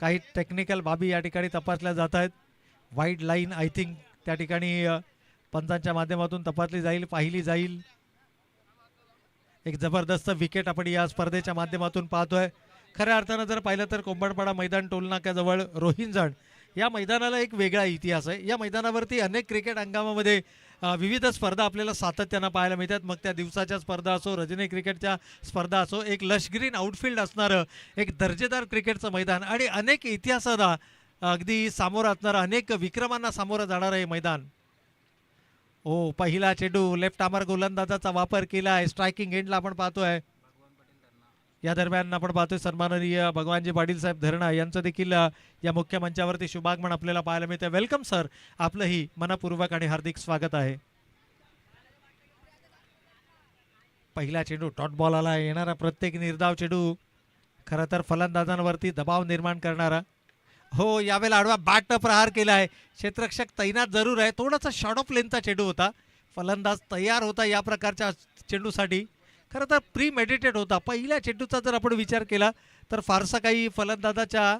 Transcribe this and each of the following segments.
काही टेक्निकल बाबी या ठिकाणी तपासल्या जात आहेत. वाईड लाईन आय थिंक त्या ठिकाणी पंचांच्या माध्यमातून तपासली जाईल, पाहिली जाईल. एक जबरदस्त विकेट आपण या स्पर्धेच्या माध्यमातून पाहतोय. खऱ्या अर्थानं जर पाहिलं तर कोंबडपाडा मैदान टोलनाक्याजवळ रोहिंजण या मैदानाला एक वेगळा इतिहास आहे. या मैदानावरती अनेक क्रिकेट हंगामामध्ये विविध स्पर्धा आपल्याला सातत्यानं पाहायला मिळतात. मग त्या दिवसाच्या स्पर्धा असो, रजनी क्रिकेटच्या स्पर्धा असो, एक लशग्रीन आउटफील्ड असणारं एक दर्जेदार क्रिकेटचं मैदान आणि अनेक इतिहासाला अगदी सामोरं असणारं, अनेक विक्रमांना सामोरं जाणारं हे मैदान. ओ पहिला चेंडू लेफ्ट आर्मर गोलंदाजाचा वापर केला आहे. स्ट्रायकिंग एंडला आपण पाहतोय. या दरम्यान आपण पाहतोय सन्माननीय भगवानजी पाटील साहेब धरणा यांचं देखील या मुख्य मंचावरती शुभागमन आपल्याला पाहायला मिळतं. वेलकम सर, आपलंही मनपूर्वक आणि हार्दिक स्वागत आहे. पहिला चेंडू डॉट बॉलला येणारा प्रत्येक निर्धाव चेंडू खरं तर फलंदाजांवरती दबाव निर्माण करणारा. हो, यावेळेला आडवा बॅटनं प्रहार केला आहे. क्षेत्ररक्षक तैनात जरूर आहे. थोडासा शॉर्ट ऑफ लेंथचा चेंडू होता. फलंदाज तयार होता या प्रकारच्या चेंडूसाठी. खरं तर प्री मेडिटेड होता. पहिल्या चेंडूचा जर आपण विचार केला तर फारसा काही फलंदाजाच्या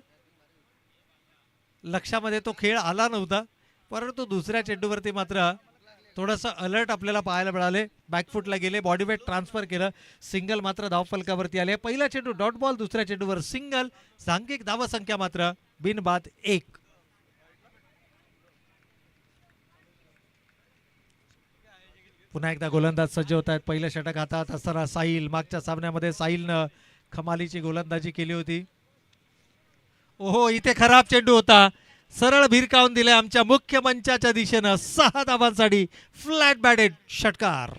लक्षामध्ये तो खेळ आला नव्हता. परंतु दुसऱ्या चेंडूवरती मात्र थोडंसं अलर्ट आपल्याला पाहायला मिळाले. बॅकफुटला गेले, बॉडीवेट ट्रान्सफर केलं, सिंगल मात्र धावफलकावरती आले. पहिला चेंडू डॉट बॉल, दुसऱ्या चेंडूवर सिंगल. सांघिक धावसंख्या मात्र बिनबाद 1. पुन्हा एकदा गोलंदाज सज्ज होत आहेत. पहिलं षटक हातात असताना साहिल, मागच्या सामन्यामध्ये साहिलनं कमालीची गोलंदाजी केली होती. ओहो, इथे खराब चेंडू होता. सरळ भिरकावून दिले आमच्या मुख्य मंचाच्या दिशेनं. 6 धावांसाठी फ्लॅट बॅटेड षटकार.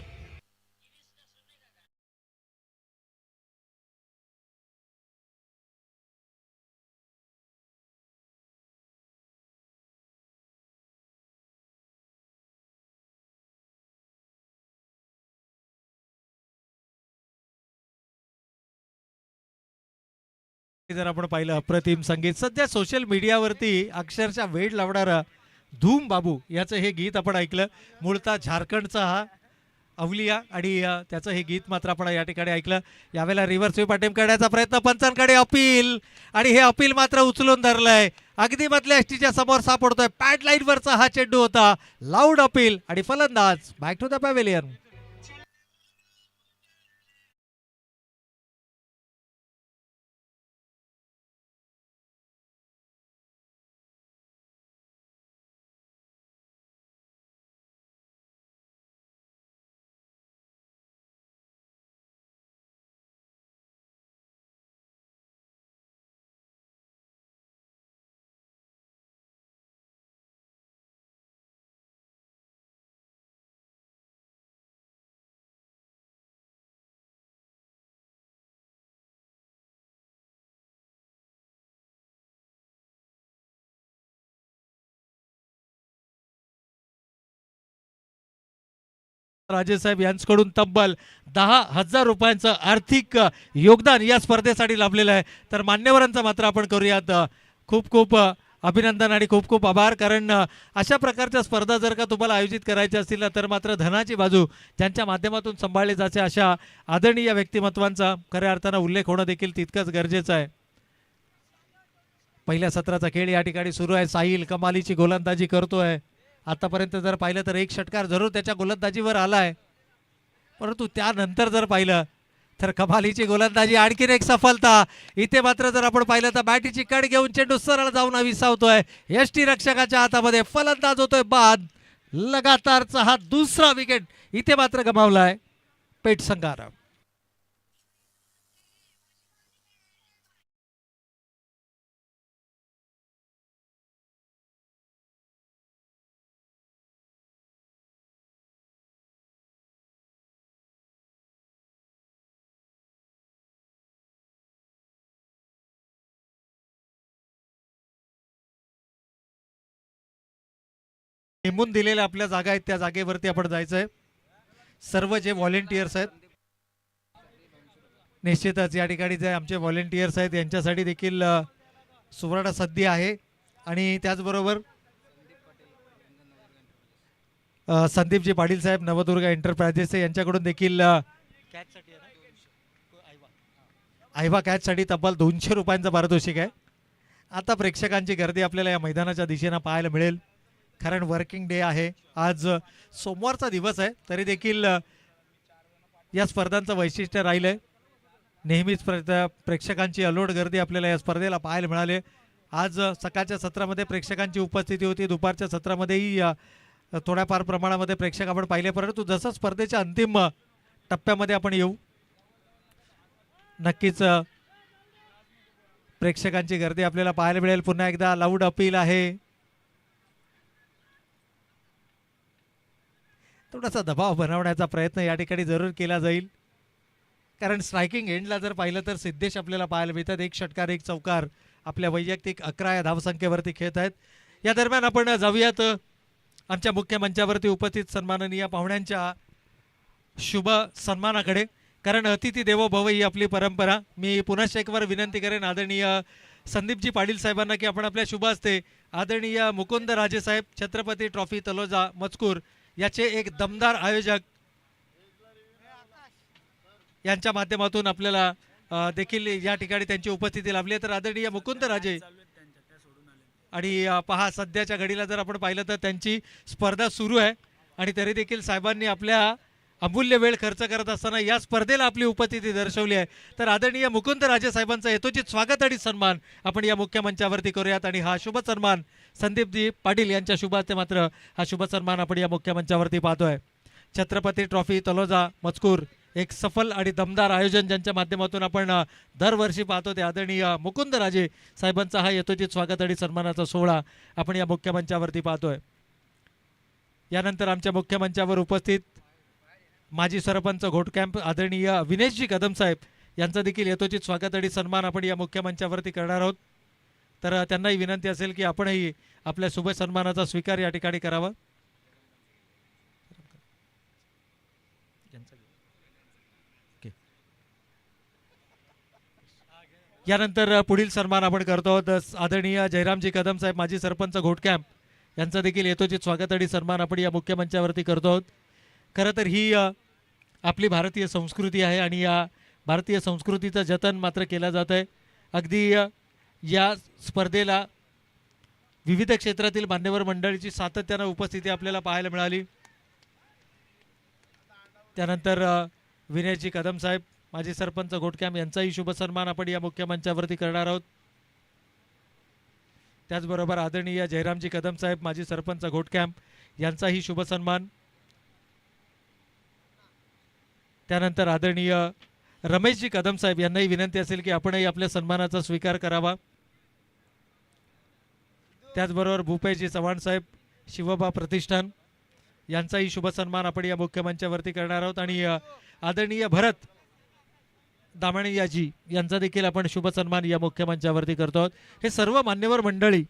जर आपण पाहिलं अप्रतिम संगीत सध्या सोशल मीडियावरती अक्षरशः वेळ लावणारा धूम बाबू याचं हे गीत आपण ऐकलं. मूळतः झारखंडचा हा अवलिया आणि त्याचं हे गीत मात्र आपण या ठिकाणी ऐकलं. यावेळेला रिव्हर्स स्वीप अटेम्प्ट करण्याचा प्रयत्न, पंचांकडे अपील आणि हे अपील मात्र उचलून धरलंय. अगदी मधल्या एसटीच्या समोर सापडतोय. पॅड लाईनवरचा हा चेंडू होता. लाऊड अपील आणि फलंदाज बॅक टू द पॅव्हेलियन. राजेसाहेब यांच्याकडून तब्बल 10,000 रुपयांचं आर्थिक योगदान या स्पर्धेसाठी लाभलेलं आहे. तर मान्यवरांचा मात्र आपण करूयात खूप खूप अभिनंदन आणि खूप खूप आभार. कारण अशा प्रकारच्या स्पर्धा जर का तुम्हाला आयोजित करायच्या असतील ना तर मात्र धनाची बाजू ज्यांच्या माध्यमातून सांभाळले जाते अशा आदरणीय व्यक्तिमत्वांचा खऱ्या अर्थानं उल्लेख होणं देखील तितकंच गरजेचं आहे. पहिल्या सत्राचा खेळ या ठिकाणी सुरू आहे. साहिल कमालीची गोलंदाजी करतोय. आतापर्यंत जर पाहिलं तर एक षटकार जरूर त्याच्या गोलंदाजीवर आलाय. परंतु त्यानंतर जर पाहिलं तर कमालीची गोलंदाजी, आणखीन एक सफलता. इथे मात्र जर आपण पाहिलं तर बॅटीची कड घेऊन चेंडू सरळ जाऊन विसावतोय. यष्टी रक्षकाच्या हातामध्ये. फलंदाज होतोय बाद. लगातारचा हा दुसरा विकेट इथे मात्र गमावलाय पेठ संघानं. नेमून दिलेल्या आपल्या जागा आहेत त्या जागेवरती आपण जायचंय. सर्व जे व्हॉलेंटियर्स आहेत निश्चितच या ठिकाणी जे आमचे व्हॉलेंटियर्स आहेत यांच्यासाठी देखील सुवर्ण संधी आहे. आणि त्याचबरोबर संदीपजी पाटील साहेब नवदुर्गा एंटरप्राइजेस यांच्याकडून देखील आयवा कॅचसाठी तब्बल 200 रुपयांचं पारितोषिक आहे. आता प्रेक्षकांची गर्दी आपल्याला या मैदानाच्या दिशेनं पाहायला मिळेल, कारण वर्किंग डे आहे आज. सोमवारचा दिवस आहे तरी देखील या स्पर्धांचं वैशिष्ट्य राहिलंय. नेहमीच प्रेक्षकांची अलोट गर्दी आपल्याला या स्पर्धेला पाहायला मिळाली. आज सकाळच्या सत्रामध्ये प्रेक्षकांची उपस्थिती होती, दुपारच्या सत्रामध्येही थोड्याफार प्रमाणामध्ये प्रेक्षक आपण पाहिले, परंतु जसं स्पर्धेच्या अंतिम टप्प्यामध्ये आपण येऊ नक्कीच प्रेक्षकांची गर्दी आपल्याला पाहायला मिळेल. पुन्हा एकदा लाऊड अपील आहे, थोडासा दबाव बनवण्याचा प्रयत्न या ठिकाणी जरूर केला जाईल, कारण स्ट्रायकिंग एंडला जर पाहिलं तर सिद्धेश आपल्याला पाहायला मिळतात. एक षटकार एक चौकार आपल्या वैयक्तिक 11 या धावसंख्येवरती खेळत आहेत. या दरम्यान आपण जाऊयात आमच्या मुख्य मंचावरती उपस्थित सन्माननीय पाहुण्यांच्या शुभ सन्मानाकडे, कारण अतिथी देवो भव ही आपली परंपरा. मी पुन्हा एक वार विनंती करेन आदरणीय संदीपजी पाटील साहेबांना की आपण आपल्या शुभ हस्ते आदरणीय मुकुंद राजे साहेब छत्रपती ट्रॉफी तलोजा मजकूर याचे एक दमदार आयोजक यांच्या माध्यमातून आपल्याला देखील या ठिकाणी त्यांची उपस्थिती लाभली. तर आदरणीय मुकुंद राजे आणि पहा सध्याच्या घडीला जर आपण पाहिलं तर त्यांची स्पर्धा सुरू आहे आणि तरी देखील साहेबांनी आपल्या अमूल्य वेळ खर्च करत असताना या स्पर्धेला आपली उपस्थिती दर्शवली आहे. तर आदरणीय मुकुंद राजे साहेबांचा यथोचित स्वागत आणि सन्मान आपण या मुख्य मंचावरती करूयात आणि हा शुभ सन्मान संदीपजी पाटील यांच्या शुभ हस्ते मात्र हा शुभ सन्मान आपण या मुख्य मंचावरती पाहतोय. छत्रपती ट्रॉफी तलोजा मजकूर एक सफल आणि दमदार आयोजन ज्यांच्या माध्यमातून आपण दरवर्षी पाहतो ते आदरणीय मुकुंद राजे साहेबांचा हा यथोचित स्वागत आणि सन्मानाचा सोहळा आपण या मुख्य मंचावरती पाहतोय. यानंतर आमच्या मुख्य मंचावर उपस्थित माजी सरपंच घोटकॅम्प आदरणीय विनेशजी कदम साहेब यांचा देखील यथोचित स्वागत आणि सन्मान आपण या मुख्य मंचावरती करणार आहोत. तर त्यांनाही विनंती असेल की आपणही आपल्या शुभ सन्मानाचा स्वीकार या ठिकाणी करावा. यानंतर पुढील सन्मान आपण करतो आदरणीय जयरामजी कदम साहेब माजी सरपंच घोटकॅम्प यांचा देखील यथोचित स्वागत आणि सन्मान आपण या मुख्य मंचावरती करतो आहोत. खरं तर ही आपली भारतीय संस्कृती आहे आणि या भारतीय संस्कृतीचं जतन मात्र केलं जात आहे. अगदी या स्पर्धेला विविध क्षेत्रातील मान्यवर मंडळीची सातत्यानं उपस्थिती आपल्याला पाहायला मिळाली. त्यानंतर विनेशजी कदम साहेब माजी सरपंच घोटकॅम्प यांचाही शुभ सन्मान आपण या मुख्य मंचावरती करणार आहोत. त्याचबरोबर आदरणीय जयरामजी कदम साहेब माजी सरपंच घोटकॅम्प यांचाही शुभ सन्मान. त्यानंतर आदरणीय रमेशजी कदम साहेब यांनाही विनंती असेल की आपणही आपल्या सन्मानाचा स्वीकार करावा. त्याचबरोबर भूपेशजी चव्हाण साहेब शिवबा प्रतिष्ठान यांचाही शुभ सन्मान आपण या मुख्य मंचावरती करणार आहोत आणि आदरणीय भरत दामणियाजी यांचा देखील आपण शुभ सन्मान या मुख्य मंचावरती करतो आहोत. हे सर्व मान्यवर मंडळी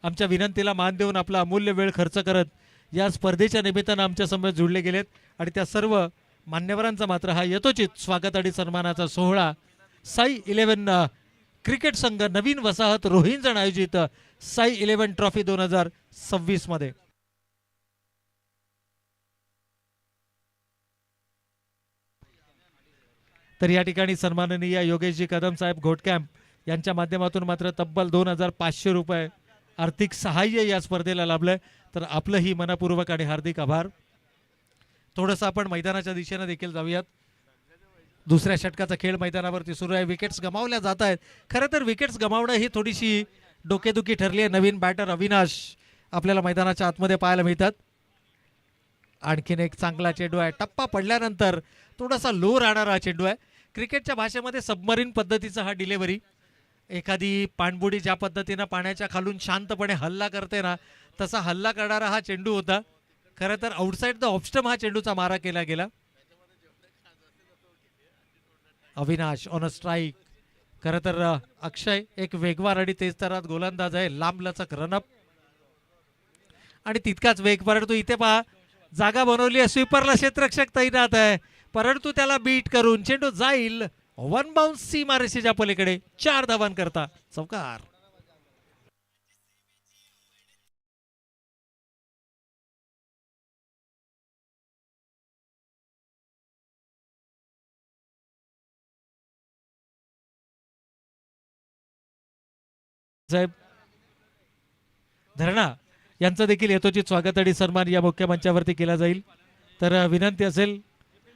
आमच्या विनंतीला मान देऊन आपला अमूल्य वेळ खर्च करत या स्पर्धेच्या निमित्तानं आमच्या समोर जुळले गेलेत आणि त्या सर्व मान्यवरांचा मात्र हा यथोचित स्वागत आणि सन्मानाचा सोहळा साई 11 क्रिकेट संघ नवीन वसाहत रोहिंजण आयोजित साई 11 ट्रॉफी 2026 मध्ये तर या ठिकाणी सन्माननीय योगेशजी कदम साहेब घोटकॅम्प यांच्या माध्यमातून मात्र तब्बल 2500 रुपये आर्थिक सहाय्य या स्पर्धेला लाभलंय. तर आपलंही मनपूर्वक आणि हार्दिक आभार. थोडंसं आपण मैदानाच्या दिशेने देखील जाऊयात. दुसऱ्या षटकाचा खेळ मैदानावरती सुरू आहे. विकेट्स गमावल्या जात आहेत. खरं तर विकेट्स गमावणं ही थोडीशी डोकेदुखी ठरली आहे. नवीन बॅटर अविनाश आपल्याला मैदानाच्या आतमध्ये पाहायला मिळतात. आणखीन एक चांगला चेंडू आहे. टप्पा पडल्यानंतर थोडासा लो राहणारा चेंडू आहे. क्रिकेटच्या भाषेमध्ये सबमरीन पद्धतीचा हा डिलिव्हरी. एखादी पाणबुडी ज्या पद्धतीनं पाण्याच्या खालून शांतपणे हल्ला करते ना तसा हल्ला करणारा हा चेंडू होता. खरं तर आउटसाइड द ऑफस्टम हा चेंडूचा मारा केला गेला. Avinash on a strike. खरं तर अक्षय एक वेगवान आणि तेज तरात गोलंदाज आहे. लांब लचक रनअप आणि तितकाच वेग. परंतु इथे पहा जागा बनवली आहे. स्वीपरला क्षेत्ररक्षक तैनात आहे परंतु त्याला बीट करून चेंडू जाईल वन बाउन्स सीमारेषेच्या पलीकडे 4 धावांकरता चौकार. साहेब धरणा यांचं देखील यथोचित स्वागत आणि सन्मान या मुख्य मंचावरती केला जाईल. तर विनंती असेल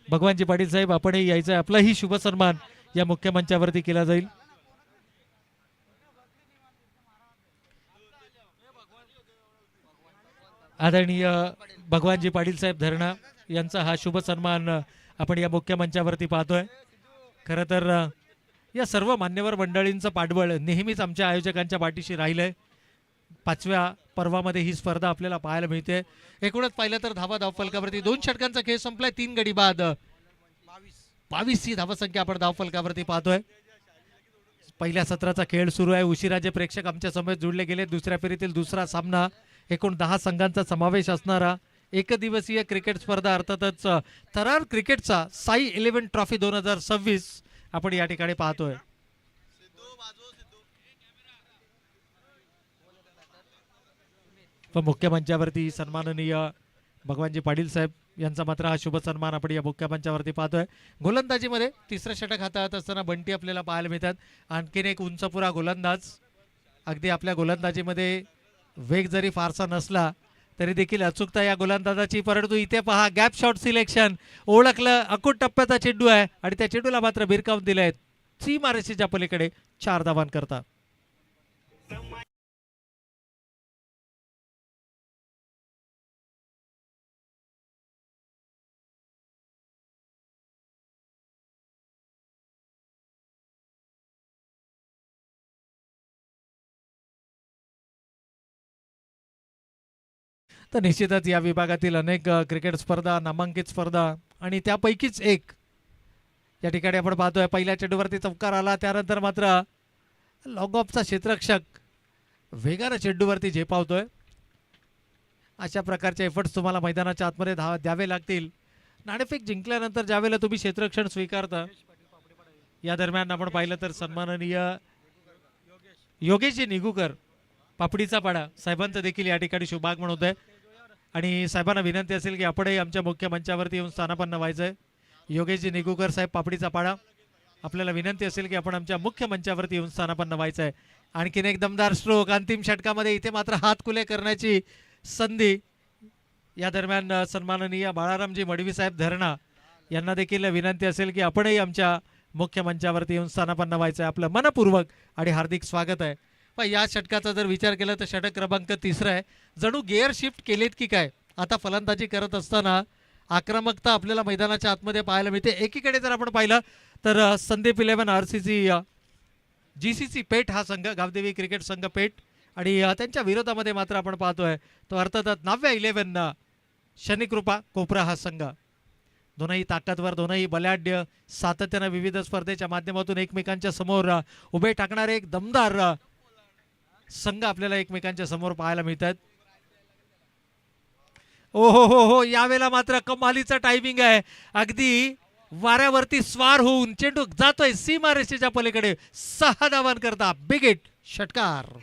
भगवानजी पाटील साहेब आपणही यायचं आहे, आपलाही शुभ सन्मान या मुख्य मंचावरती केला जाईल. आदरणीय भगवानजी पाटील साहेब धरणा यांचा हा शुभ सन्मान आपण या मुख्य मंचावरती पाहतोय. खरं तर या सर्व मान्यवर मंडळींचं पाठबळ नेहमीच आमच्या आयोजकांच्या पाठीशी राहिलंय. 5व्या पर्वामध्ये ही स्पर्धा आपल्याला पाहायला मिळते. एकूणच पाहिलं तर धावा धावफलकावरती 2 षटकांचा खेळ संपलाय. 3 गडी बाद 22 ही धावसंख्या आपण धावफलकावरती पाहतोय. पहिल्या सत्राचा खेळ सुरू आहे. उशिराचे प्रेक्षक आमच्या समोर जुळले गेले. दुसऱ्या फेरीतील दुसरा सामना एकूण 10 संघांचा समावेश असणारा एकदिवसीय क्रिकेट स्पर्धा अर्थातच थरार क्रिकेटचा साई 11 ट्रॉफी 2026 आपण या ठिकाणी पाहतोय. मुख्य मंचावरती सन्माननीय भगवानजी पाटील साहेब यांचा मात्र हा शुभ सन्मान आपण या मुख्य मंचावरती पाहतोय. गोलंदाजीमध्ये तिसरं षटक हाताळत असताना बंटी आपल्याला पाहायला मिळतात. आणखीन एक उंचपुरा गोलंदाज. अगदी आपल्या गोलंदाजीमध्ये वेग जरी फारसा नसला तरी देखील अचूकता या गोलंदाजाची. परंतु इथे पहा गॅप शॉट सिलेक्शन ओळखलं. अकूट टप्प्याचा चेंडू आहे आणि त्या चेंडूला मात्र भिरकावून दिले. सीमारेषेच्या पलीकडे 4 धावांकरता. तर निश्चितच या विभागातील अनेक क्रिकेट स्पर्धा, नामांकित स्पर्धा आणि त्यापैकीच एक या ठिकाणी आपण पाहतोय. पहिल्या चेंडूवरती चौकार आला, त्यानंतर मात्र लॉग ऑफचा क्षेत्ररक्षक वेगानं चेंडूवरती झेपावतोय. अशा प्रकारचे एफर्ट्स तुम्हाला मैदानाच्या आतमध्ये द्यावे लागतील. नाणेफेक जिंकल्यानंतर ज्यावेळेला तुम्ही क्षेत्ररक्षण स्वीकारता, या दरम्यान आपण पाहिलं तर सन्माननीय योगेशजी निगुकर पापडीचा पाडा साहेबांचं देखील या ठिकाणी शुभागमन होत आहे. आणि साहेबांना विनंती असेल की आपणही आमच्या मुख्य मंचावरती येऊन स्थानापन्न व्हायचं आहे. योगेशजी निगुकर साहेब पापडीचा पाडा, आपल्याला विनंती असेल की आपण आमच्या मुख्य मंचावरती येऊन स्थानापन्न व्हायचं आहे. आणखीन एक दमदार स्ट्रोक अंतिम षटकामध्ये. इथे मात्र हातकुले करण्याची संधी. या दरम्यान सन्माननीय बाळारामजी मडवी साहेब धरणा यांना देखील विनंती असेल की आपणही आमच्या मुख्य मंचावरती येऊन स्थानापन्न व्हायचं आहे. आपलं मनपूर्वक आणि हार्दिक स्वागत आहे. पण या षटकाचा जर विचार केला तर षटक क्रमांक 3 आहे. जणू गिअर शिफ्ट केलेत की काय. आता फलंदाजी करत असताना आक्रमकता आपल्याला मैदानाच्या आतमध्ये पाहायला मिळते. एकीकडे जर आपण पाहिलं तर संदीप 11 RCC GCC पेठ हा संघ, गावदेवी क्रिकेट संघ पेठ, आणि त्यांच्या विरोधामध्ये मात्र आपण पाहतोय तो अर्थातच नाव्या 11 शनिकृपा कोपरा हा संघ. दोनही ताकदवर, दोनही बलाढ्य, सातत्यानं विविध स्पर्धेच्या माध्यमातून एकमेकांच्या समोर उभे टाकणारे एक दमदार संघ आपल्याला एकमेकांच्या समोर पाहायला मिळतात. ओ हो, यावेळेला मात्र कमालीचा टायमिंग आहे. अगदी वाऱ्यावरती स्वार होऊन चेंडू जातोय सीमारेषेच्या पलीकडे. 6 धावांकरता बिग हिट, षटकार.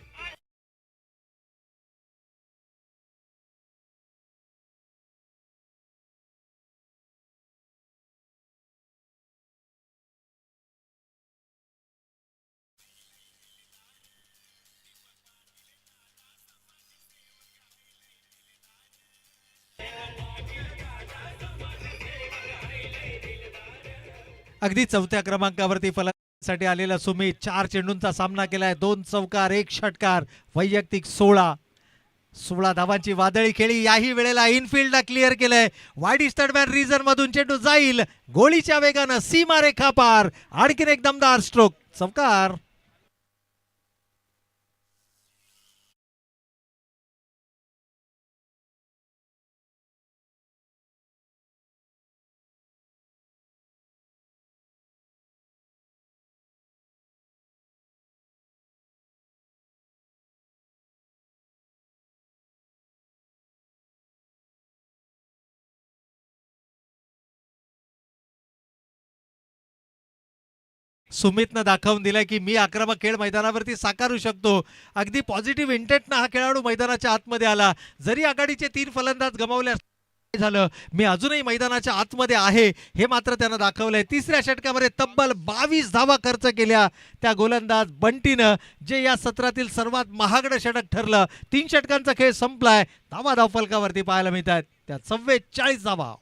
अगदी 4थ्या क्रमांकावरती फलंदाजीसाठी आलेला सुमित 4 चेंडूंचा सामना केलाय. 2 चौकार, 1 षटकार, वैयक्तिक 16 धावांची वादळी खेळी. याही वेळेला इनफिल्डला क्लिअर केलंय. वाईड इस्टर्डमॅन रिजन मधून चेंडू जाईल गोळीच्या वेगानं सीमारेखा पार. आणखीन एक दमदार स्ट्रोक, चौकार. सुमितनं दाखवून दिलाय की मी आक्रमक खेळ मैदानावरती साकारू शकतो. अगदी पॉझिटिव्ह इंटेंटनं हा खेळाडू मैदानाच्या आतमध्ये आला. जरी आघाडीचे 3 फलंदाज गमावले झालं, मी अजूनही मैदानाच्या आतमध्ये आहे हे मात्र त्यानं दाखवलंय. तिसऱ्या षटकामध्ये तब्बल 22 धावा खर्च केल्या त्या गोलंदाज बंटीनं, जे या सत्रातील सर्वात महागडं षटक ठरलं. 3 षटकांचा खेळ संपलाय. धावा धावफलकावरती पाहायला मिळतात त्या 44 धावा.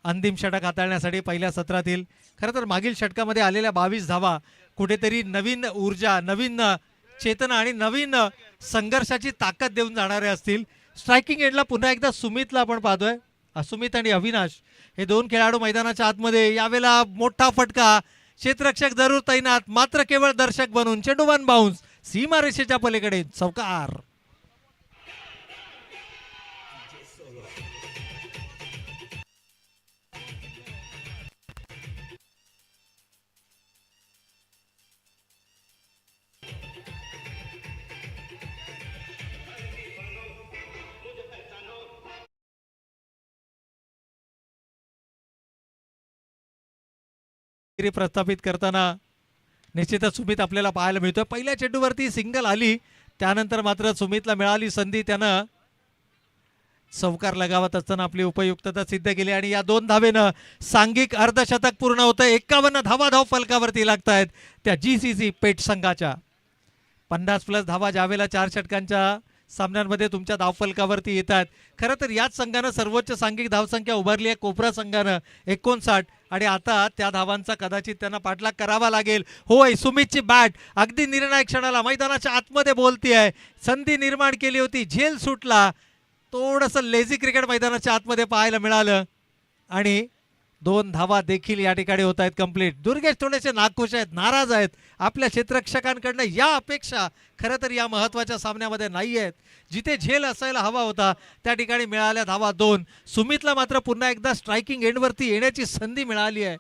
अंतिम षटक हाताळण्यासाठी पहिल्या सत्रातील खरं तर मागील षटकामध्ये आलेल्या 22 धावा कुठेतरी नवीन ऊर्जा, नवीन चेतना आणि नवीन संघर्षाची ताकद देऊन जाणारे असतील. स्ट्रायकिंग एंडला पुन्हा एकदा सुमितला आपण पाहतोय. सुमित आणि अविनाश हे दोन खेळाडू मैदानाच्या आतमध्ये. यावेळेला मोठा फटका, क्षेत्ररक्षक जरूर तैनात, मात्र केवळ दर्शक बनून. चेंडू वन बाउन्स सीमारेषेच्या पलीकडे. चौकार. प्रस्थापित करताना निश्चितच सुमित आपल्याला पाहायला मिळतोय. पहिल्या चेंडूवरती सिंगल आली, त्यानंतर मात्र सुमितला मिळाली संधी. त्यानं चौकार लगावत असताना आपली उपयुक्तता सिद्ध केली आणि या 2 धावेनं सांघिक अर्धशतक पूर्ण होतं. 51 धावा धाव फलकावरती लागतायत त्या GCC पेठ संघाच्या. 50+ धावा ज्यावेळेला 4 षटकांच्या सामन्यांमध्ये तुमच्या धावफलकावरती येतात. खरं तर याच संघानं सर्वोच्च सांघिक धावसंख्या उभारली आहे, कोपरा संघानं 59, आणि आता त्या धावांचा कदाचित त्यांना पाठलाग करावा लागेल. होय, सुमितची बॅट अगदी निर्णायक क्षणाला मैदानाच्या आतमध्ये बोलतीये. संधी निर्माण केली होती, झेल सुटला. थोडंसं लेझी क्रिकेट मैदानाच्या आतमध्ये पाहायला मिळालं आणि 2 धावा देखील या ठिकाणी होत आहेत कंप्लीट. दुर्गेश थोडेसे नाखुश आहेत, नाराज आहेत. आपल्या क्षेत्ररक्षकांकडनं या अपेक्षा खरं तर या महत्त्वाच्या सामन्यामध्ये नाही आहेत. जिथे झेल असायला हवा होता त्या ठिकाणी मिळाल्या धावा 2. सुमितला मात्र पुन्हा एकदा स्ट्रायकिंग एंडवरती येण्याची संधी मिळाली आहे.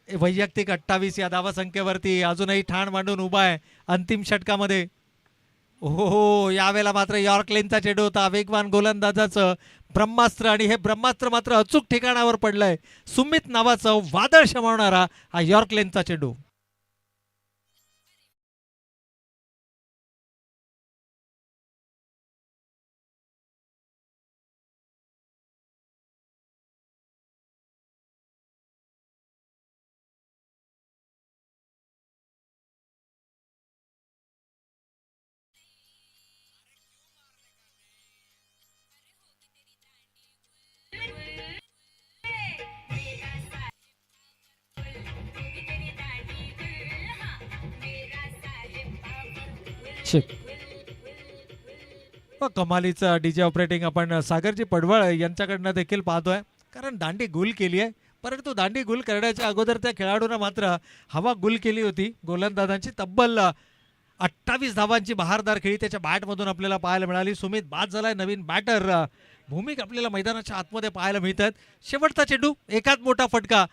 वैयक्तिक 28 या धावासंख्येवरती अजूनही ठाण मांडून उभा आहे अंतिम षटकामध्ये. हो, यावेळेला मात्र यॉर्क लेनचा चेंडू होता, वेगवान गोलंदाजाचं ब्रह्मास्त्र, आणि हे ब्रह्मास्त्र मात्र अचूक ठिकाणावर पडलंय. सुमित नावाचं वादळ शमवणारा हा यॉर्क लेनचा चेंडू. कमालीचं डीजे ऑपरेटिंग आपण सागरजी पडवळ यांच्याकडनं देखील पाहतोय. कारण दांडी गुल केली आहे, परंतु दांडी गुल करण्याच्या अगोदर त्या खेळाडूंना मात्र हवा गुल केली होती. गोलंदाजांची तब्बल 28 धावांची बहारदार खेळी त्याच्या बॅटमधून आपल्याला पाहायला मिळाली. सुमित बाद झालाय, नवीन बॅटर भूमिक आपल्याला मैदानाच्या आतमध्ये पाहायला मिळतात. शेवटचा चेंडू, एकाच मोठा फटका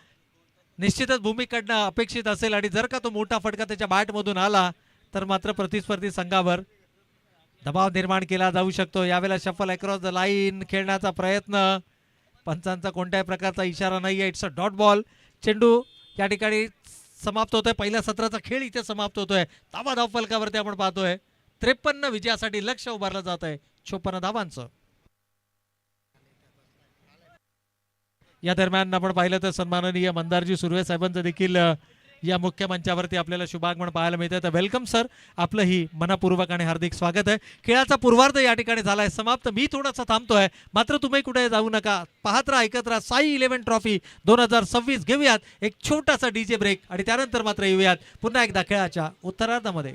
निश्चितच भूमिकडनं अपेक्षित असेल, आणि जर का तो मोठा फटका त्याच्या बॅटमधून आला तर मात्र प्रतिस्पर्धी संघावर दबाव निर्माण केला जाऊ शकतो. यावेळेला शफल अक्रॉस द लाईन खेळण्याचा प्रयत्न, पंचांचा कोणत्याही प्रकारचा इशारा नाही आहे. It's a dot ball. चेंडू या ठिकाणी समाप्त होतोय. पहिल्या सत्राचा खेळ इथे समाप्त होतोय. धावा धाव फलकावरती आपण पाहतोय 53 विजयासाठी लक्ष उभारलं जात आहे 56 धावांचं. या दरम्यान आपण पाहिलं तर सन्माननीय मंदारजी सुर्वे साहेबांचं देखील या मुख्य मंचावरती आपल्याला शुभागमन पाहायला मिळतं. तर वेलकम सर, आपलं ही मनपूर्वक आणि हार्दिक स्वागत आहे. खेळाचा पूर्वार्ध या ठिकाणी झालाय समाप्त. मी थोडासा थांबतोय, मात्र तुम्ही कुठे जाऊ नका. पाहत राहा, ऐकत राहा साई 11 ट्रॉफी 2026. घेऊयात एक छोटासा डीजे ब्रेक आणि त्यानंतर मात्र येऊयात पुन्हा एकदा खेळाच्या उत्तरार्धामध्ये.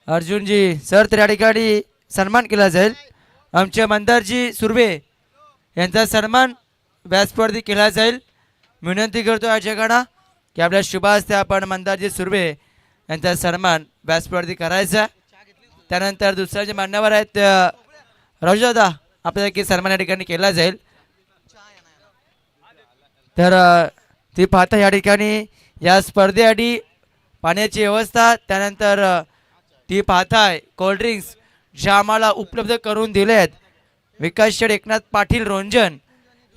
अर्जुनजी सर त्या ठिकाणी सन्मान केला जाईल. आमचे मंदारजी सुर्वे यांचा सन्मान व्यासपीठावरती केला जाईल. विनंती करतो अर्चकांना की आपल्या शुभ हस्ते आपण मंदारजी सुर्वे यांचा सन्मान व्यासपीठावरती करायचा. त्यानंतर दुसरे जे मान्यवर आहेत राजूदादा आपल्याला की सन्मान या ठिकाणी केला जाईल. तर ती पाहता या ठिकाणी या स्पर्धेसाठी पाण्याची व्यवस्था, त्यानंतर ती पाहताय कोल्ड्रिंक्स ज्या आम्हाला उपलब्ध करून दिले आहेत विकास शेठ एकनाथ पाटील रोंजन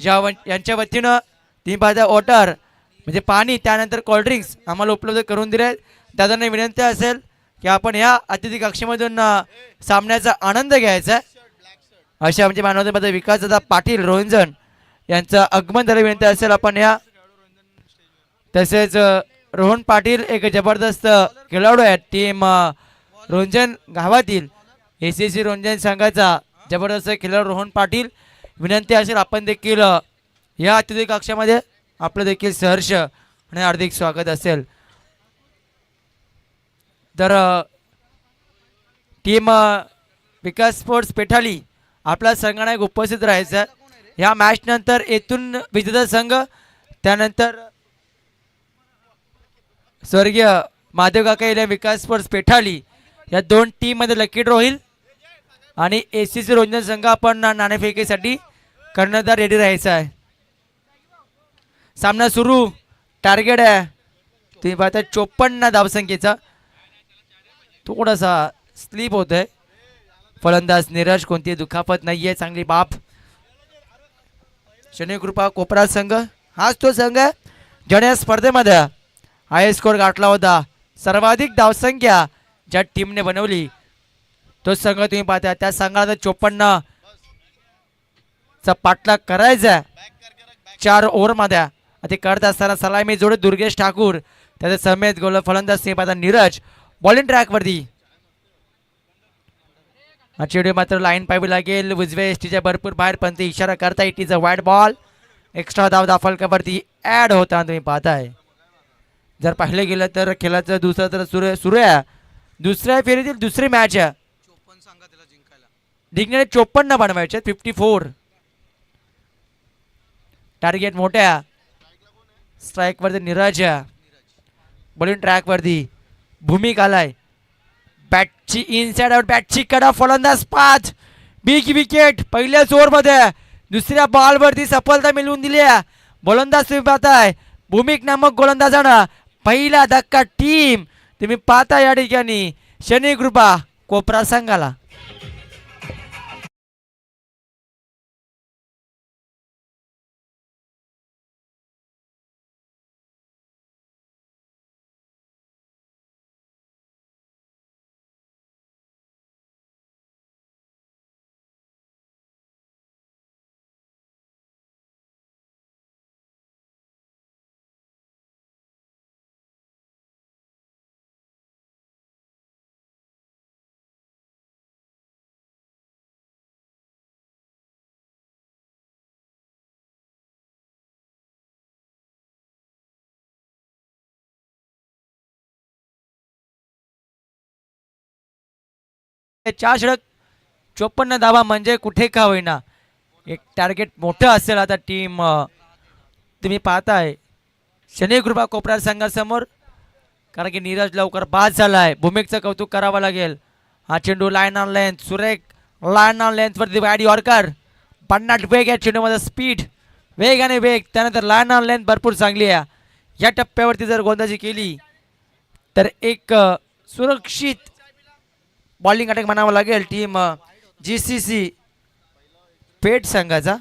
यांच्या वतीनं. ती पाहता वॉटर म्हणजे पाणी, त्यानंतर कोल्ड्रिंक्स आम्हाला उपलब्ध करून दिले आहेत. दादांना विनंती असेल की आपण ह्या अतिथी कक्षेमधून सामन्याचा आनंद घ्यायचा आहे. अशा म्हणजे मानवतेमध्ये विकासदादा पाटील रोंजन यांचं आगमन झालं विनंती असेल आपण या. तसेच रोहन पाटील एक जबरदस्त खेळाडू आहेत टीम रोंजन गावातील ACC रोंजन संघाचा जबरदस्त खेळाडू रोहन पाटील. विनंती असेल आपण देखील या अतिथी कक्षामध्ये आपलं देखील सहर्ष आणि हार्दिक स्वागत असेल. तर टीम विकास स्पोर्ट्स पेठाली आपला संघाने उपस्थित राहायचं. या मॅच नंतर येथून विजेता संघ, त्यानंतर स्वर्गीय महादेव काका येल्या विकास स्पोर्ट्स पेठाली या दोन टीम मध्ये लकी ड्रॉ होईल आणि ACC रोंजन संघ आपण नाणेफेकीसाठी कर्णधार रेडी राहायचा आहे. सामना सुरू. टार्गेट आहे तुम्ही पाहता 54 धावसंख्येचा. थोडासा स्लिप होत आहे. फलंदाज नीरज, कोणती दुखापत नाहीये, चांगली बाप. शनी कृपा कोपरा संघ हाच तो संघ आहे ज्याने या स्पर्धेमध्ये हाय स्कोर गाठला होता. सर्वाधिक धावसंख्या ज्या टीमने बनवली तो संघ तुम्ही पाहता. त्या संघाला 54 चा पाठलाग करायचा 4 ओव्हरमध्ये. ते करत असताना सलामी जोडे दुर्गेश ठाकूर, त्याचे समेत गोल फलंदाज तुम्ही पाहता नीरज बॉलिंग ट्रॅकवरती. हा चेंडू मात्र लाईन पाहावी लागेल उजव्या एसटीच्या भरपूर बाहेर पण ते इशारा करता it is a wide ball. Extra धाव फलकावरती ऍड होता तुम्ही पाहताय. जर पाहिलं गेलं तर खेळाचं दुसरं तर सुरू आहे. दुसऱ्या फेरीतील दुसरी मॅच आहे. जिंकण्याने 54 बनवायचे 54. टार्गेट मोठ्या स्ट्राईक वरती नीरज बॉलिंग ट्रॅक वरती भूमिक आलाय. बॅटची इनसाइड आउट बॅटची कडा फलंदाज 5 बिग विकेट पहिल्याच ओव्हरमध्ये. दुसऱ्या बॉलवरती सफलता मिळवून दिली आहे. गोलंदाज तुम्ही पाहताय भूमिक नामक गोलंदाजानं पहिला धक्का टीम तुम्ही पाहता या ठिकाणी शनी कृपा कोपरा संघाला. चार षटक 54 धावा म्हणजे कुठे का होईना एक टार्गेट मोठं असेल. आता टीम तुम्ही पाहताय शनी कृपा कोपरा संघासमोर कारण की नीरज लवकर बाद झालाय. भूमिकचं कौतुक करावं लागेल. हा चेंडू लाईन ऑन लेंथ सुरेख लाईन ऑन लेंथ वरती बॅट यॉर्कर 50 वेग आहे चेंडूमध्ये स्पीड वेग आणि वेग त्यानंतर लाईन ऑन लेंथ भरपूर चांगली आहे. या टप्प्यावरती जर गोलंदाजी केली तर एक सुरक्षित बॉलिंग अटॅक म्हणावं लागेल टीम GCC पेठ संघाचा.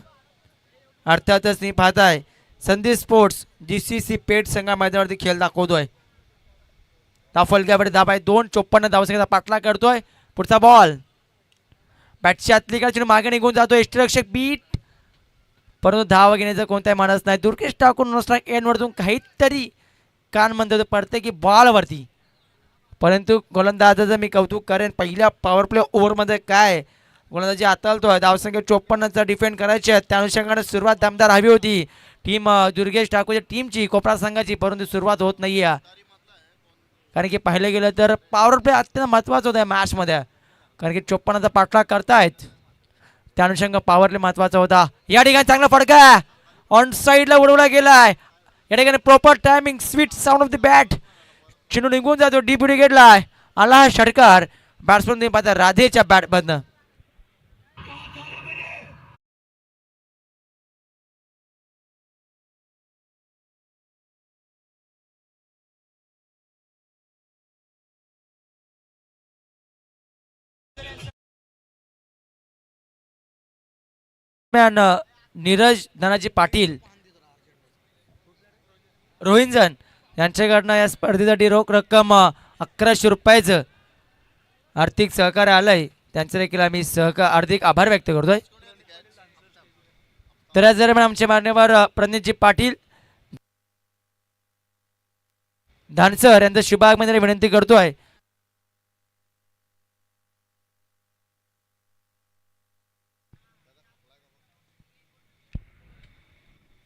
अर्थातच तुम्ही पाहताय संधी स्पोर्ट्स GCC पेठ संघा मैदानावरती खेळ दाखवतोय. फलकावर धाव आहे 2 54 धावसंख्येचा पाठलाग करतोय. पुढचा बॉल बॅटची आतली चेंडू मागे निघून जातोय. यष्टीरक्षक बीट परंतु धाव घेण्याचं कोणताही मानस नाही. दुर्गेश ठाकूर स्ट्राईक एंडवरतून काहीतरी कान म्हणतो पडते की बॉलवरती परंतु गोलंदाजाचं मी कौतुक करेन. पहिल्या पॉवर प्ले ओव्हरमध्ये काय गोलंदाजी हाताळतोय. धावसंख्या 54चा डिफेंड करायचे आहेत. त्या अनुषंगाने सुरुवात दमदार हवी होती टीम दुर्गेश ठाकूरच्या टीमची कोपरा संघाची परंतु सुरुवात होत नाही आहे. कारण की पाहिलं गेलं तर पॉवर प्ले अत्यंत महत्त्वाचं होतं मॅचमध्ये कारण की 54चा पाठलाग करतायत त्या अनुषंग पॉवर प्ले महत्त्वाचा होता. या ठिकाणी चांगला फडका ऑन साईडला उडवला गेलाय. या ठिकाणी proper timing sweet sound of the bat चेंडू निघून जातो डीप विकेटला आला हा षटकार. बॅट्समन तुम्ही पाहता राधेच्या बॅटमधनं. नीरज धनाजी पाटील रोहिंजन यांच्याकडनं या स्पर्धेसाठी रोख रक्कम 1100 रुपयाचं आर्थिक सहकार्य आलंय. त्यांचं देखील आम्ही हार्दिक आभार व्यक्त करतोय. तर या दरम्यान आमचे मान्यवर प्रणितजी पाटील धानसर यांचं शुभागमनाची विनंती करतोय.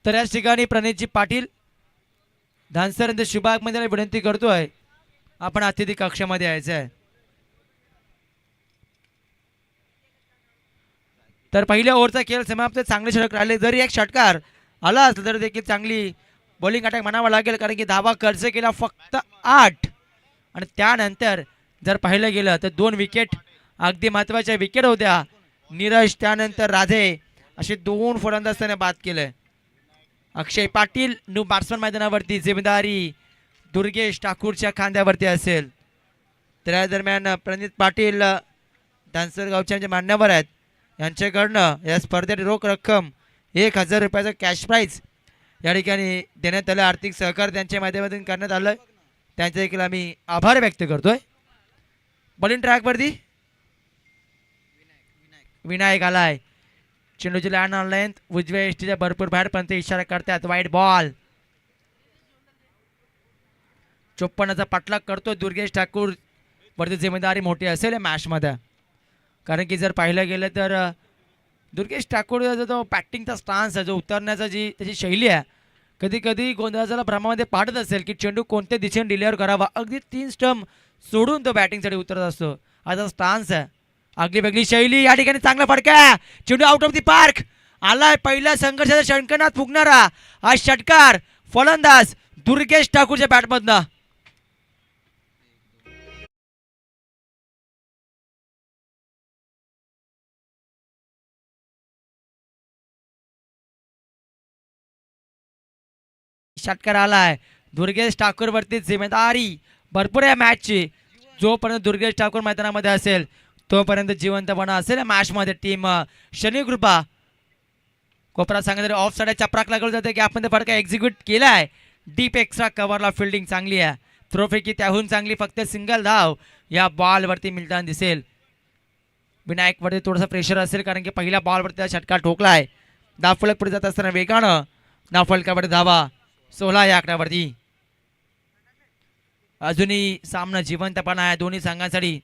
तर याच ठिकाणी प्रणितजी पाटील धानसर यांचं शुभागमनाची विनंती करतोय. आपण अतिथी कक्षामध्ये यायचं आहे. तर पहिल्या ओव्हरचा खेळ समाप्त. चांगले षटक राहिले. जरी एक षटकार आला असला तरी देखील चांगली बॉलिंग अटॅक म्हणावा लागेल कारण की धावा खर्च केला फक्त 8 आणि त्यानंतर जर पाहिलं गेलं तर 2 विकेट अगदी महत्त्वाच्या विकेट होत्या. नीरज त्यानंतर राधे असे 2 फलंदाज त्याने बाद केले. अक्षय पाटील न्यू बॅट्समन मैदानावरती जिम्मेदारी दुर्गेश ठाकूरच्या खांद्यावरती असेल. तर या दरम्यान प्रणित पाटील धानसर गावचे मान्यवर आहेत यांच्याकडनं या स्पर्धेत रोख रक्कम 1000 रुपयाचं कॅश प्राईज या ठिकाणी देण्यात आलं. आर्थिक सहकार्य त्यांच्या माध्यमातून करण्यात आलं. त्यांचे देखील आम्ही आभार व्यक्त करतोय. बॉलिंग ट्रॅकवरती विनायक आलाय. चेंडूची लाईन ऑन लेंथ उजव्या एसटीच्या भरपूर बाहेर पण ते इशारा करतात वाईड बॉल. 54चा पाठलाग करतो दुर्गेश ठाकूर वरती जिम्मेदारी मोठी असेल या मॅच मध्ये. कारण की जर पाहिलं गेलं तर दुर्गेश ठाकूरचा जो बॅटिंगचा स्टान्स आहे, जो उतरण्याचा जी त्याची शैली आहे, कधी कधी गोंधळाला भ्रमामध्ये पाडत असेल की चेंडू कोणत्या दिशेने डिलिव्हर करावा. अगदी 3 स्टंप सोडून तो बॅटिंगसाठी उतरत असतो. आता स्टान्स आहे, आगली वेगळी शैली. या ठिकाणी चांगला फटका, चेंडू आउट ऑफ दी पार्क. आलाय पहिल्या संघर्षाच्या शंकनात फुगणारा हा षटकार फलंदाज दुर्गेश ठाकूरच्या बॅटमधनं. षटकार आलाय. दुर्गेश ठाकूर वरती जिम्मेदारी भरपूर आहे मॅचची. जोपर्यंत दुर्गेश ठाकूर मैदानामध्ये असेल तोपर्यंत जिवंतपणा असेल या मॅचमध्ये. टीम शनी कृपा कोपरा सांगा तरी ऑफ साईड चपराक लागलं जातं की आपण ते फटका एक्झिक्यूट केलाय. डीप एक्स्ट्रा कव्हरला फिल्डिंग चांगली आहे. थ्रोफेकी त्याहून चांगली, फक्त सिंगल धाव या बॉलवरती मिळताना दिसेल. विनायकवरती थोडंसं प्रेशर असेल कारण की पहिल्या बॉलवरती त्याचा षटकार ठोकलाय. धावफलक पुढे जात असताना वेगानं धावफलकावर धावा 16 या आकड्यावरती. अजूनही सामना जिवंतपणा आहे दोन्ही संघांसाठी.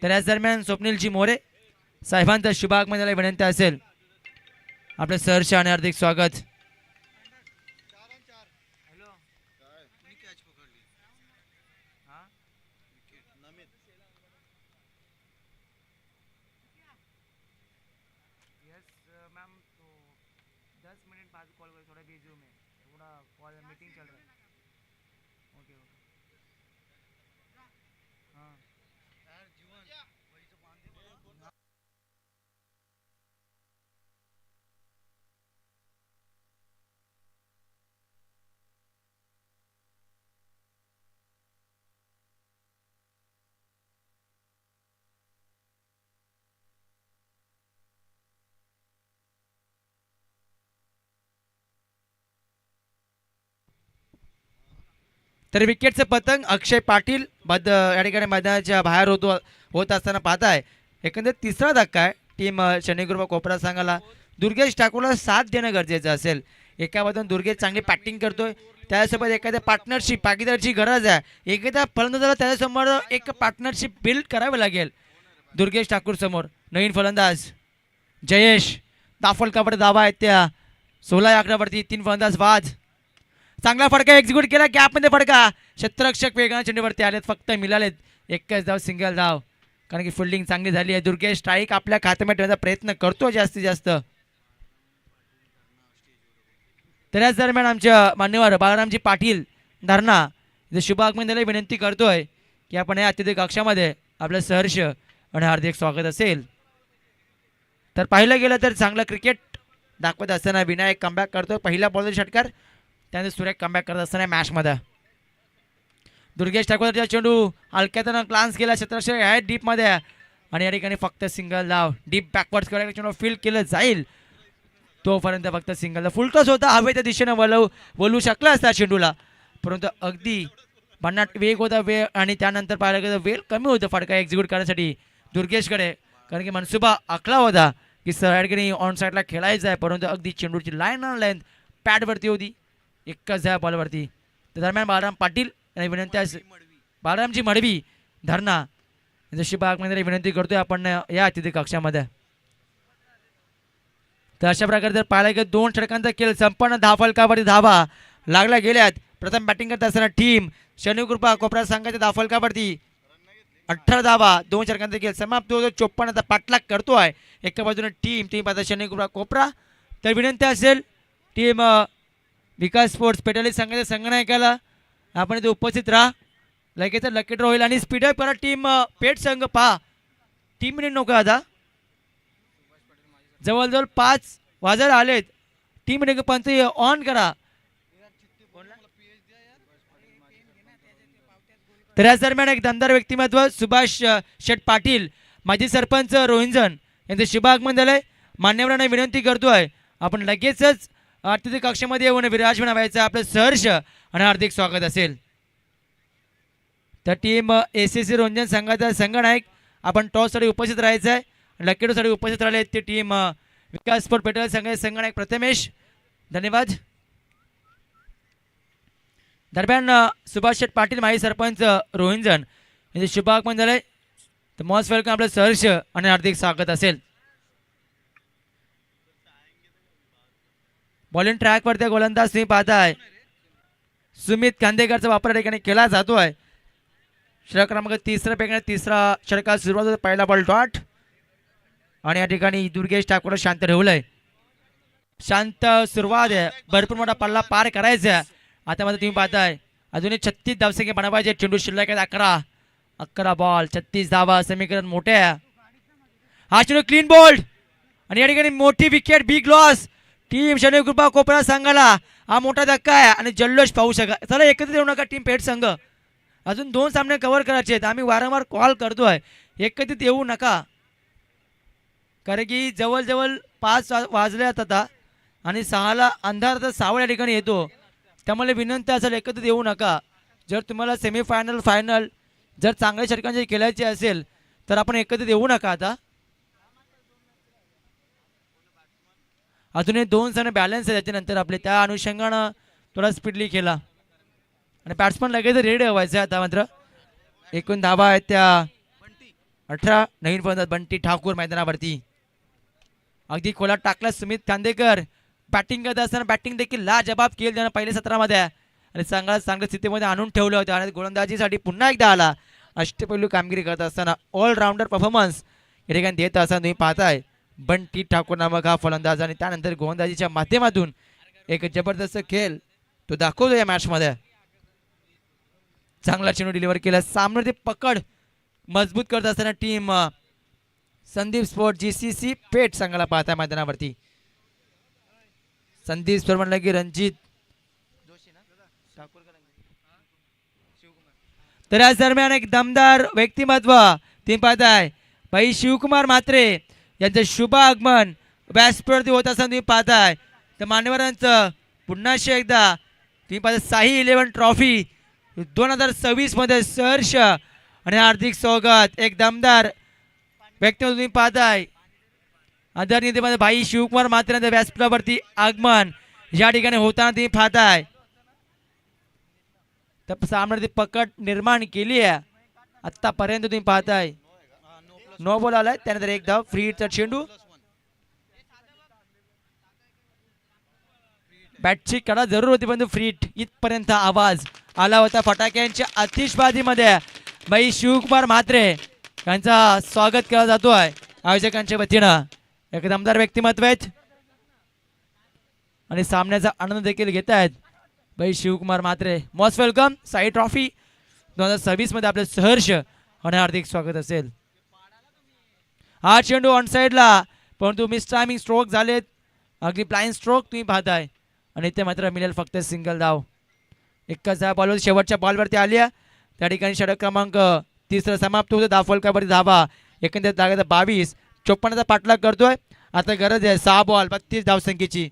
तर याच दरम्यान स्वप्नीलजी मोरे साहेबांचा शुभागमनाला विनंती असेल. आपले सहर्ष आणि हार्दिक स्वागत. तर विकेटचं पतंग अक्षय पाटील या ठिकाणी मैदानाच्या बाहेर होत असताना पाहताय. एकंदर तिसरा धक्का आहे टीम शनिगृह कोपरा संघाला. दुर्गेश ठाकूरला साथ देणं गरजेचं असेल. एका बाजून दुर्गेश चांगली बॅटिंग करतोय, त्यासोबत एखाद्या पार्टनरशिप भागीदारीची गरज आहे. एखाद्या फलंदाजाला त्याच्यासमोर एक पार्टनरशिप बिल्ड करावी लागेल. दुर्गेश ठाकूर समोर नवीन फलंदाज जयेश. दाफलकावर धावा आहेत त्या 16 या आकड्यावरती. 3 फलंदाज बाद. चांगला फटका एक्झिक्यूट केला, गॅपमध्ये फटका. क्षेत्ररक्षक वेगाने चेंडूवरती आलेत, फक्त मिळालेत एकच धाव, सिंगल धाव. कारण की फिल्डिंग चांगली झाली आहे. दुर्गेश स्ट्राईक आपल्या खात्यामध्ये ठेवण्याचा प्रयत्न करतो जास्तीत जास्त. तर याच दरम्यान आमच्या मान्यवर बाळरामजी पाटील धरणा शुभागमनाला विनंती करतोय की आपण या अतिथी कक्षामध्ये आपलं सहर्ष आणि हार्दिक स्वागत असेल. तर पाहिलं गेलं तर चांगलं क्रिकेट दाखवत असताना विनायक कमबॅक करतोय. पहिल्या बॉलचा षटकार, त्यानंतर सूर्य कमबॅक करत असताना मॅचमध्ये दुर्गेश ठाकूरचा चेंडू हलक्यातनं ग्लान्स केला. क्षेत्ररक्षक आहे डीपमध्ये आणि या ठिकाणी फक्त सिंगल धाव. डीप बॅकवर्ड्स करायला चेंडू फील्ड केलं जाईल तोपर्यंत फक्त सिंगल धाव. फुलटॉस होता, हवेच्या दिशेनं वळू शकला असता चेंडूला, परंतु अगदी भन्नाट वेग होता. वेळ आणि त्यानंतर पाहायला गेलं वेळ कमी होतं फटका एक्झिक्यूट करण्यासाठी दुर्गेशकडे. कारण की मनसुबा आखला होता की या ठिकाणी ऑन साईडला खेळायचं आहे, परंतु अगदी चेंडूची लाईन ऑन लेंथ पॅडवरती होती एकच ह्या बॉलवरती. तर दरम्यान बाळराम पाटील आणि विनंती बाळरामजी मडवी धरणा जशी बागमध्ये विनंती करतोय आपण या अतिथी कक्षामध्ये. तर अशा प्रकारे जर पाहायला गेलं 2 षटकांचा खेळ संपूर्ण धावफलकावरती धावा लागल्या गेल्यात. प्रथम बॅटिंग करत असताना टीम शनिकृपा कोपरा संघाच्या धावफलकावरती 18 धावा. 2 षटकांचा खेळ समाप्त होतो. 54 पाठलाग करतोय एका बाजूने टीम आता शनिकृपा कोपरा. तर विनंती असेल टीम विकास स्पोर्ट्स पेटली संघाच्या संगणकाला आपण इथे उपस्थित राहा. लगेच लकी ड्रॉ होईल आणि स्पीड अप करा. टीम पेट संघ पहा, टीम मिनिट नको आता जवळजवळ 5 वाजायला आलेत. टीम मिनिट पंच ऑन करा. तर याच दरम्यान एक दमदार व्यक्तिमत्व सुभाष शेठ पाटील माजी सरपंच रोहिंजन यांचं शुभागमन झालंय. मान्यवरांना विनंती करतोय आपण लगेचच अतिथी कक्षामध्ये येऊन विराजमान व्हायचं. आपलं सहर्ष आणि हार्दिक स्वागत असेल. तर टीम ACC रोंजन संघाचा संघनायक आपण टॉससाठी उपस्थित राहायचं आहे. लकी ड्रॉसाठी उपस्थित राहिले ते टीम विकास स्पोर्ट पेट्रोल संघाचे संघनायक प्रथमेश. धन्यवाद. दरम्यान सुभाष शेठ पाटील माजी सरपंच रोहिंजन यांचे शुभागमन झालंय. तर मोस्ट वेलकम आपलं सहर्ष आणि हार्दिक स्वागत असेल. बॉलिंग ट्रॅकवरती गोलंदाज तुम्ही पाहताय सुमित खांदेकरचा वापर या ठिकाणी केला जातोय. षटक क्रमांक तिसरा षटकात सुरुवात होते. पहिला बॉल डॉट आणि या ठिकाणी दुर्गेश ठाकूर शांत ठेवलंय. शांत सुरुवात आहे. भरपूर मोठा पल्ला पार करायचा आहे. आता मध्ये तुम्ही पाहताय अजूनही 36 धावसंख्या बनवायचे. चेंडू शिल्लक आहेत 11 बॉल 36 धावा. समीकरण मोठे आहे. हा चेंडू क्लीन बोल्ड आणि या ठिकाणी मोठी wicket. Big loss team Shani कृपा कोपरा संघाला. हा मोठा धक्का आहे आणि जल्लोष पाहू शका. चला एकत्रित येऊ नका टीम पेठ संघ. अजून 2 सामने कव्हर करायचे आहेत. आम्ही वारंवार कॉल करतोय एकत्रित येऊ नका, कारण की जवळजवळ 5 वाजल्यात आता आणि 6ला अंधार तर 6 या ठिकाणी येतो. त्यामुळे विनंती असेल एकत्रित येऊ नका. जर तुम्हाला सेमीफायनल फायनल जर चांगल्या षटकांचे खेळायचे असेल तर आपण एकत्रित येऊ नका. आता अजूनही 2 सामने बॅलन्स आहे. त्याच्यानंतर आपले त्या अनुषंगानं थोडा स्पीडली खेळा आणि बॅट्समन लगेच रेडी व्हायचं. आता मात्र एकूण धावा आहेत त्या 18. नवीन फलंदाज बंटी ठाकूर मैदानावरती. अगदी खोलात टाकला सुमित खांदेकर. बॅटिंग करत असताना बॅटिंग देखील लाजबाब केली त्यानं पहिल्या सत्रामध्ये आणि चांगल्या स्थितीमध्ये आणून ठेवलं होतं. आणि गोलंदाजीसाठी पुन्हा एकदा आला. अष्टपैलू कामगिरी करत असताना ऑलराऊंडर परफॉर्मन्स या ठिकाणी देत असताना तुम्ही पाहताय बंटी ठाकूर नामक हा फलंदाज. आणि त्यानंतर गोलंदाजीच्या माध्यमातून एक जबरदस्त खेळ तो दाखवतो या मॅचमध्ये. चांगला चेंडू डिलिव्हर केला. सामने पकड मजबूत करत असताना टीम संदीप स्पोर्ट GCC पेठ संघाला पाहता मैदानावरती. संदीप स्पोर्ट म्हणलं की रणजित तर या दरम्यान एक दमदार व्यक्तिमत्व तुम्ही पाहताय भाई शिवकुमार म्हात्रे यांचं शुभ आगमन व्यासपीठावरती होत असताना तुम्ही पाहताय. तर मान्यवरांचं पुन्हा एकदा तुम्ही पाहता साई 11 ट्रॉफी 2026 मध्ये सहर्ष आणि हार्दिक स्वागत. एक दमदार व्यक्तिमत्व तुम्ही पाहताय. आदरणीय भाई शिवकुमार म्हात्रे यांचं व्यासपीठावरती आगमन या ठिकाणी होताना तुम्ही पाहताय. तर सामने पकड निर्माण केली आहे आतापर्यंत तुम्ही पाहताय. नो बॉल आलाय. त्यानंतर एक धाव. फ्रीचा चेंडू. बॅटची कडा जरूर होती पण फ्रीट इथपर्यंत आवाज आला होता. फटाक्यांच्या आतिषबाजीमध्ये भाई शिवकुमार म्हात्रे यांचा स्वागत केला जातोय आयोजकांच्या वतीनं. एक दमदार व्यक्तिमत्व आहेत आणि सामन्याचा आनंद देखील घेत आहेत भाई Shivkumar Mhatre. Most welcome. Sai trophy 2026 मध्ये आपले सहर्ष आणि हार्दिक स्वागत असेल. हा चेंडू ऑन साईडला परंतु मिस टायमिंग स्ट्रोक झालेत. अगदी प्लाइन स्ट्रोक तुम्ही पाहताय आणि ते मात्र मिळेल फक्त सिंगल धाव. एकच बॉलवर शेवटच्या बॉलवरती आली आहे. त्या ठिकाणी षटक क्रमांक 3 समाप्त होतो. धावफलकावरती धावा एकंदरीत लागत 22. 54चा पाठलाग करतोय. आता गरज आहे 6 बॉल 32 धावसंख्येची.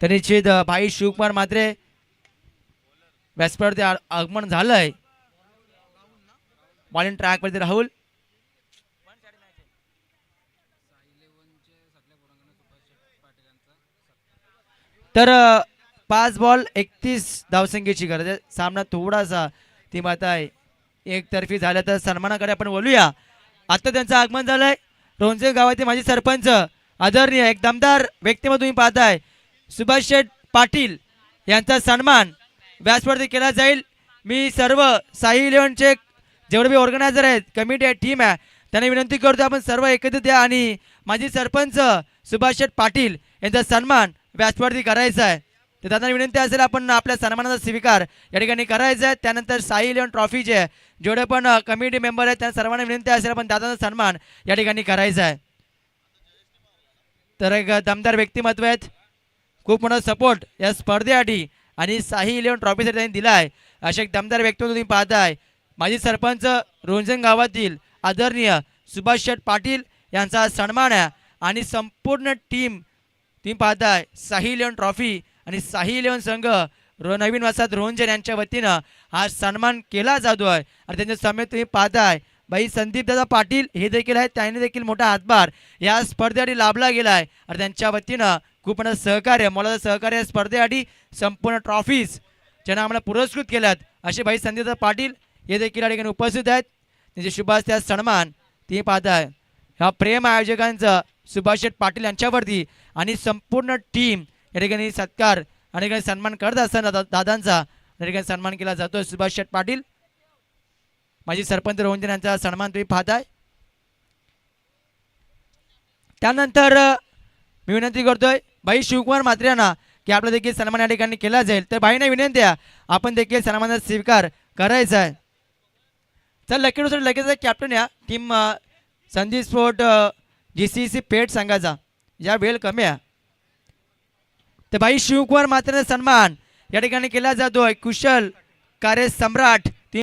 तर निश्चित भाई शिवकुमार म्हात्रे व्यासपीठावरती आगमन झालंय. बॉलिंग ट्रॅकवरती राहुल. तर 5 बॉल 31 धावसंख्येची गरज आहे. सामना थोडासा ती माताय एकतर्फी झाला. तर सन्मानाकडे आपण बोलूया. आता त्यांचं आगमन झालंय. रोंजे गावाचे माजी सरपंच आदरणीय एक दमदार व्यक्तिमत्व तुम्ही पाहताय सुभाष शेठ पाटील यांचा सन्मान व्यासपीठावरती केला जाईल. मी सर्व साई 11चे जेवढे बी ऑर्गनायझर आहेत कमिटी आहे टीम आहे त्यांना विनंती करतो आपण सर्व एकत्रित या आणि माजी सरपंच सुभाष शेठ पाटील यांचा सन्मान व्यासपीठावरती करायचा आहे. तर त्यांना विनंती असेल आपण आपल्या सन्मानाचा स्वीकार या ठिकाणी करायचा आहे. त्यानंतर साई 11 ट्रॉफीचे जेवढे पण कमिटी मेंबर आहेत त्यांना सर्वांना विनंती असेल आपण दादाचा सन्मान या ठिकाणी करायचा आहे. तर एक दमदार व्यक्तिमत्व आहेत. खूप मोठा सपोर्ट या स्पर्धेसाठी आणि साई 11 ट्रॉफीसाठी त्यांनी दिला आहे. असे एक दमदार व्यक्तिमत्व तुम्ही पाहताय. माजी सरपंच रोंजण गावातील आदरणीय सुभाष शेठ पाटील यांचा सन्मान आहे आणि संपूर्ण टीम पाहताय साही इलेव्हन ट्रॉफी आणि साही इलेव्हन संघ नवीन वसाहत रोहनजन यांच्या वतीनं हा सन्मान केला जातो आहे आणि त्यांच्या समेत तुम्ही पाहताय बाई संदीप दादा पाटील हे देखील आहेत, त्यांनी देखील मोठा हातभार या स्पर्धेसाठी लाभला गेला आहे आणि त्यांच्या वतीनं खूप मोठं सहकार्य मोलाचं सहकार्य या स्पर्धेसाठी संपूर्ण ट्रॉफीज ज्यांना आम्हाला पुरस्कृत केल्यात असे भाई संदीप दादा पाटील हे देखील या ठिकाणी उपस्थित आहेत. त्यांचे शुभास्त्या सन्मान तुम्ही पाहताय ह्या प्रेम आयोजकांचं सुभाष शेठ पाटील यांच्यावरती आणि संपूर्ण टीम या ठिकाणी सत्कार या ठिकाणी सन्मान करत असताना दादांचा या ठिकाणी सन्मान केला जातो. सुभाष शेठ पाटील माजी सरपंच रोहनजन यांचा सन्मान तुम्ही पाहताय. त्यानंतर मी विनंती करतोय भाई शिवकुमार म्हात्रे यांना की आपला देखील सन्मान या ठिकाणी केला जाईल. तर भाईने विनंती आहे आपण देखील सन्मानाचा स्वीकार करायचा आहे. चल लगेच लगेच कॅप्टन या टीम संधी स्पोर्ट GCC पेठ संघाचा या वेळ कमी आहे. तर भाई शिवकुमार म्हात्रेंचा सन्मान या ठिकाणी केला जातोय. कुशल कार्य सम्राट